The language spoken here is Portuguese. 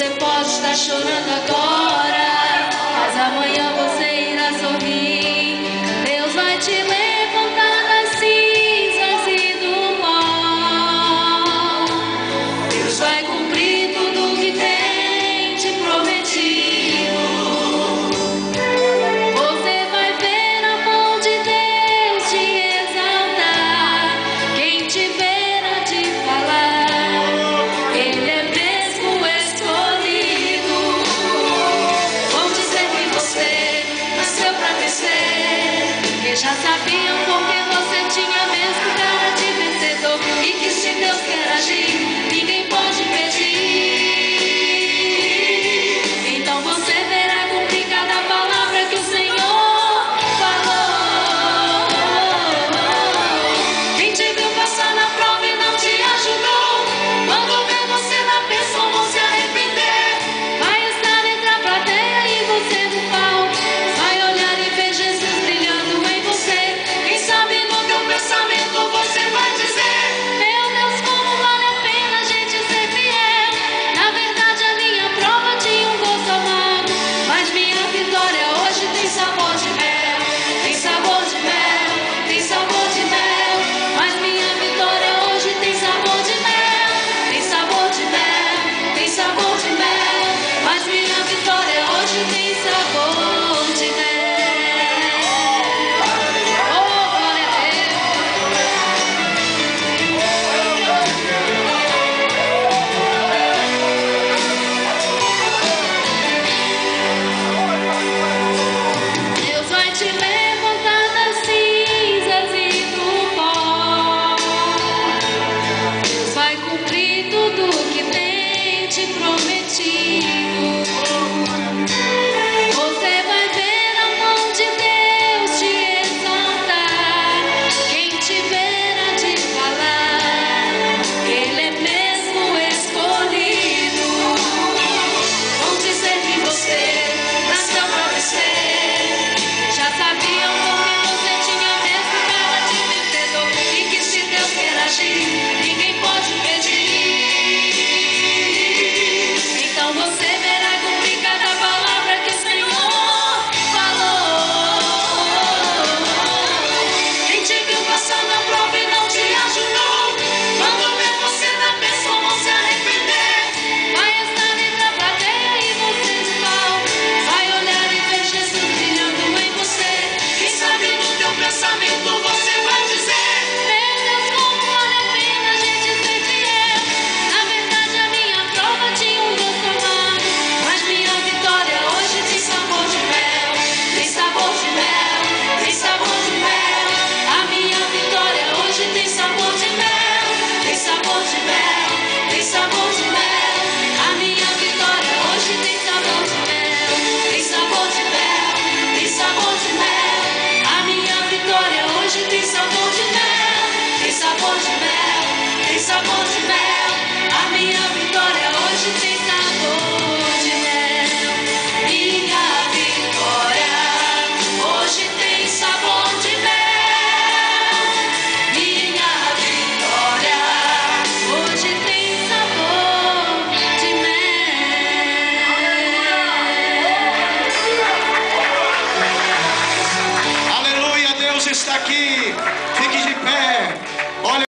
Você pode estar chorando agora, mas amanhã você irá sorrir. Deus vai te levantar das cinzas e do pó. Deus vai cumprir tudo que tem te prometido. Você vai ver a mão de Deus te exaltar. Quem te ver há de falar, Ele é mesmo escolhido. Vão dizer que você nasceu pra vencer, que já sabiam porque você tinha mesmo cara de vencedor, e que se Deus quer agir, ninguém pode impedir. Então você verá cumprir cada palavra que o Senhor falou. Quem te viu passar na prova e não te ajudou, quando ver você na bênção vão se arrepender. Vai estar entre a plateia e você no palco, vai olhar e ver Jesus brilhando em você. Quem sabe no teu pensamento você vai dizer: meu Deus, como vale a pena a gente ser fiel. Na verdade a minha prova tinha um gosto amargo, mas minha vitória hoje tem sabor de mel. Tem sabor de mel, tem sabor de mel. Mas minha vitória hoje tem sabor de mel. Tem sabor de mel, tem sabor de mel. Mas minha vitória hoje tem sabor de mel. Oh, glória a Deus. Deus vai te levantar das cinzas e do pó. Deus vai cumprir tudo que tem te prometido. Você vai ver a mão de Deus te exaltar. Quem te ver há de falar, Ele é mesmo escolhido. Vão dizer que você nasceu pra vencer, já sabiam porque você tinha mesmo cara de vencedor, e que se Deus quer agir, ninguém pode impedir. Então você verá cumprir cada palavra que o Senhor falou. Quem te viu passar na prova e não te ajudou, quando ver você na bênção vão se arrepender. Vai estar entre a plateia e você no palco, vai olhar e ver Jesus brilhando em você. Quem sabe no teu pensamento você vai dizer: meu Deus, como vale a pena a gente ser fiel. Na verdade a minha prova tinha um gosto amargo, mas minha vitória hoje tem sabor de mel. Tem sabor de mel, tem sabor de mel. A minha vitória hoje tem sabor de mel. Tem sabor de mel, tem sabor de mel. A minha vitória hoje tem sabor de mel. Tem sabor de mel, tem sabor de mel. A minha vitória hoje tem sabor de mel. Tem sabor de mel, tem sabor de mel. A minha vitória hoje tem sabor de mel. Minha vitória hoje tem sabor de mel. Minha vitória hoje tem sabor de mel. Aleluia, Deus está aqui. Fique de